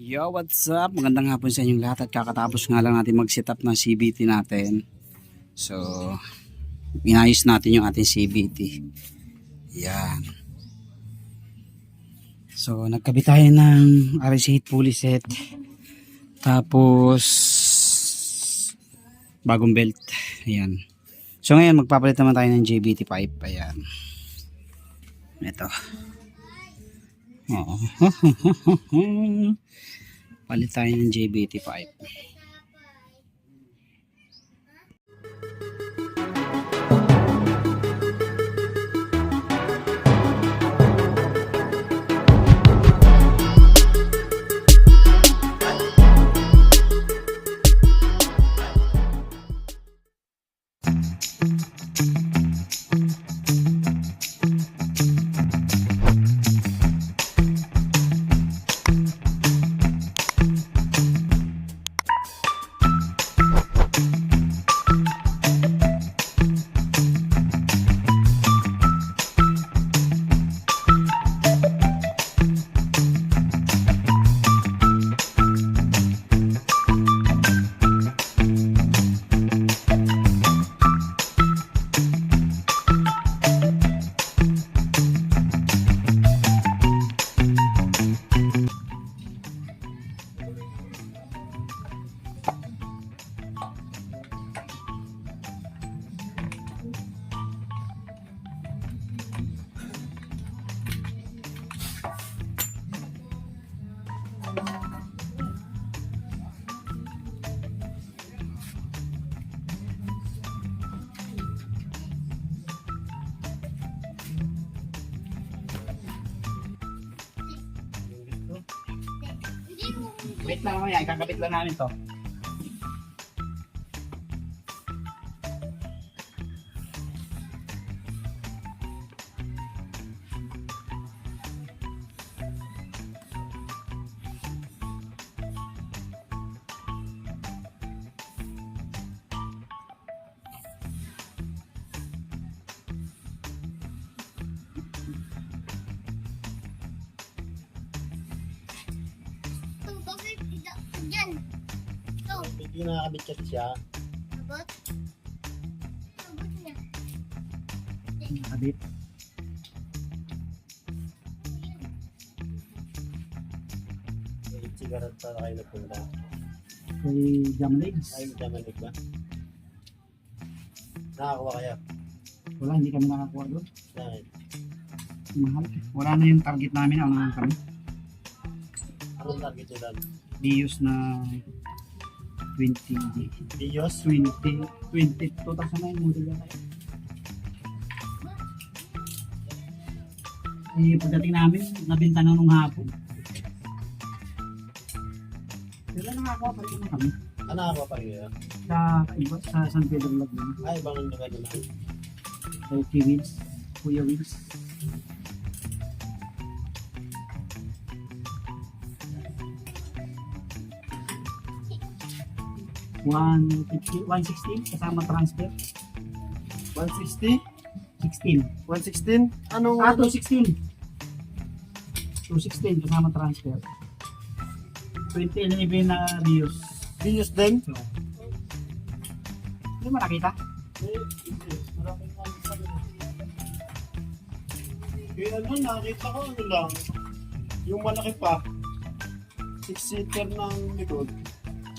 Yo, what's up? Magandang hapon sa inyong lahat at kakatapos nga lang natin mag-set up ng CVT natin. So, inayos natin yung ating CVT. Yan. So, nagkabit tayo ng RS8 pulley set. Tapos, bagong belt. Ayan. So, ngayon magpapalit naman tayo ng JBT pipe. Ayan. Ito. Oo. Palit tayo ng JBT pipe. Wait lang mamaya, ikakabit lang namin to. Hindi nakakabit kasi siya. Abot? Abot niya. Kabit. Sigarat pa kayo nagpunta. Kay jam legs. Ay, damalig ba? Nakakuha kaya? Wala, hindi kami nakakuha doon. Bakit? Mahal. Wala na yung target namin. Ano na kami? Anong target nyo lang? Dius na 20. Dios? 20. 2009 model yan tayo. Eh, pagdating namin, nabinta na nung hapon. Wala nakakuha pa rin naman kami. Nakakuha pa rin kayo? Sa San Pedro Laguna. Ay, ibang lugar naman. Okay, Wheels. Kuya Wheels. $116 kasama transfer. 160? 16. 116? Anong? 216. 216 kasama transfer. 2011 na Dios. Dios din? So, hindi mo nakita? Kaya ano, nakita ko ano lang. Yung malaki pa. 6-seater ng likod.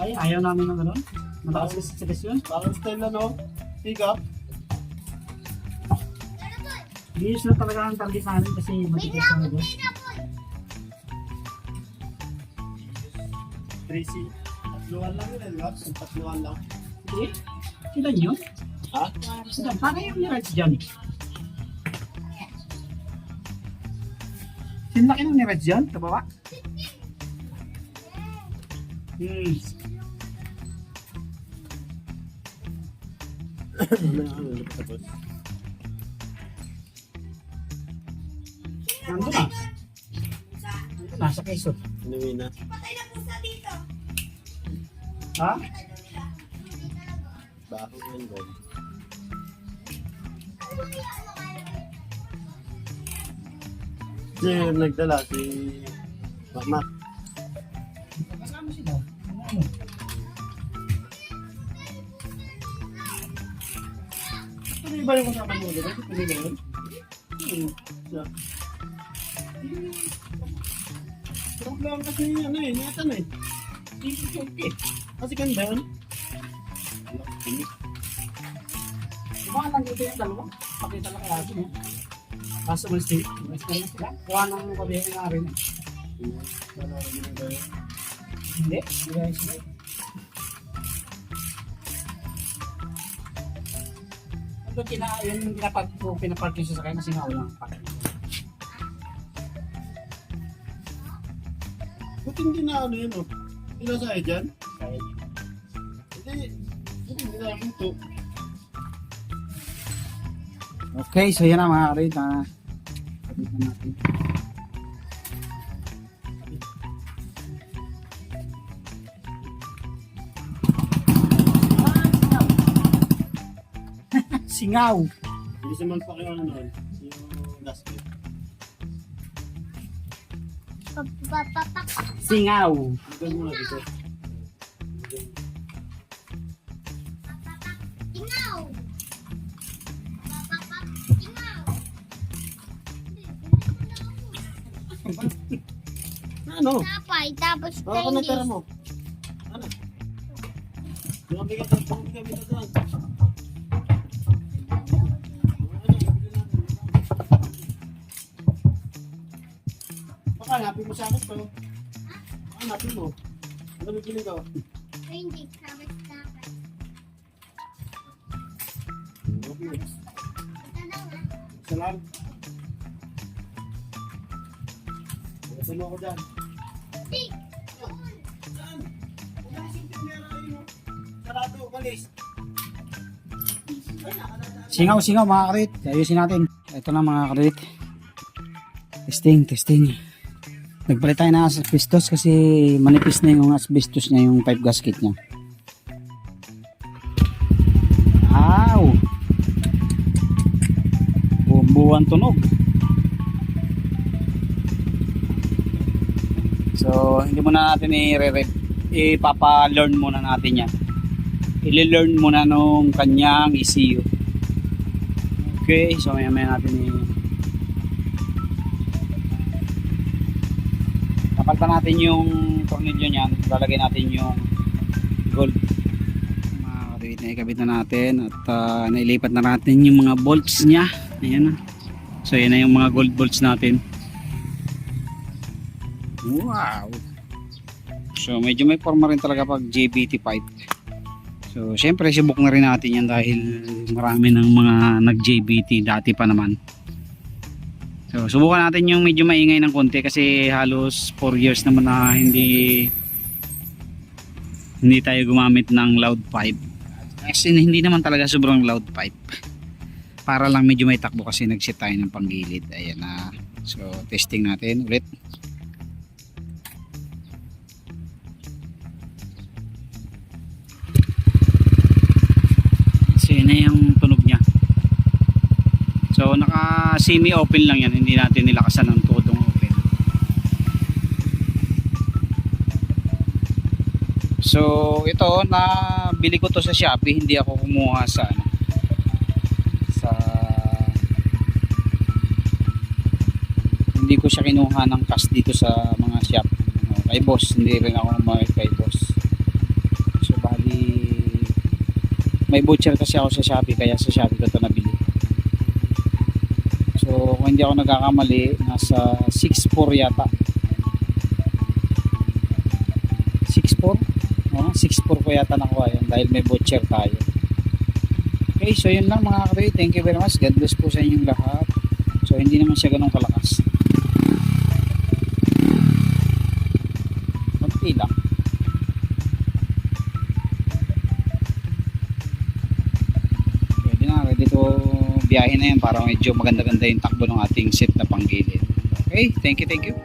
Ay, ayaw namin ng gano'n. Mataas sa yun. Parang style ano? Pick up. Dios na talaga ang target namin kasi matigas na ito. 3C. Tatluan lang yun, di ba? Tatluan lang. Hindi? Sila nyo? Ha? Sila, paano yung ni-rides dyan? Sinlaki ng ni-rides dyan? Kababa? Ano tapos? Nandun na. Nasa keso. Inuwi na. Ha? Baho yan, Bob. Si nagdala, si Makmak. Ano yung ba yung kasama mo? Diba? Ito ba yun? Siya. Sarap lang kasi ano eh, niyatan eh. Kasi ganda yun. Diba lang dito yung dalawa? Pakita lang kaya ito. Kaso may steak. Sila? Kuha ng kabihin nga rin. Hindi. Hindi sila. Ito yung pinapark yung sasakay na singaw lang. Ba't hindi na ano yun oh? Inasahe dyan? Hindi na luto. Okay, so yan na mga karit. Kapit na natin. Singaw. Hindi sa man pa kayo ano nun, yung gasket. Papapak. Singaw. Ito muna dito. Ingaw. Papapak. Ingaw. Ano? Tapay, tapos Baka na pera Chinese. mo. Ano? Yung bigat na, yung bigat na. Baka hanapin mo sa akin to. Hanapin mo. Ano bibili ko? Hindi, tapos tapay. Okay. Ito lang ah. Isa lang. Nasalo ako dyan. Tik. Saan? Wala kasing pimera yun. Sarado, balis. Singaw mga karit. Ayusin natin. Ito na mga karit. Testing. Nagpalit tayo ng asbestos kasi manipis na yung asbestos niya, yung pipe gasket niya. Wow! Buwan tunog. So, hindi muna natin ipapa-learn muna natin yan. I-learn muna nung kanyang ECU. Okay, so maya natin kapalitan natin yung tornilyo niyan, lalagay natin yung gold. Wait na ikabit na natin at nailipat na natin yung mga bolts niya. Ayan na. So yan na yung mga gold bolts natin. Wow! So medyo may forma rin talaga pag JBT pipe. So syempre subok na rin natin yan dahil marami ng mga nag-JBT dati pa naman. So subukan natin yung medyo maingay ng konti kasi halos 4 years naman na hindi tayo gumamit ng loud pipe. Kasi hindi naman talaga sobrang loud pipe. Para lang medyo may takbo kasi nag-set tayo ng panggilid. Ayan na. So testing natin ulit. So yun na yung tunog niya. So naka semi open lang yan, hindi natin nilakasan ng todong open. So ito nabili ko to sa Shopee, hindi ako kumuha sa hindi ko siya kinuha ng cash dito sa mga shop. Kay boss, hindi rin ako kumain kay boss. So bali may voucher kasi ako sa Shopee kaya sa Shopee ko ito nabili. So kung hindi ako nagkakamali, nasa 6.4 yata. 6.4? 6.4 ko yata nakuha yan dahil may voucher tayo. Okay, so yun lang mga karoy. Thank you very much. God bless po sa inyong lahat. So hindi naman siya ganun kalakas. Kunti lang. Pwede na, ready to biyahe na yan para medyo maganda-ganda yung takbo ng ating set na panggilid. Okay, thank you.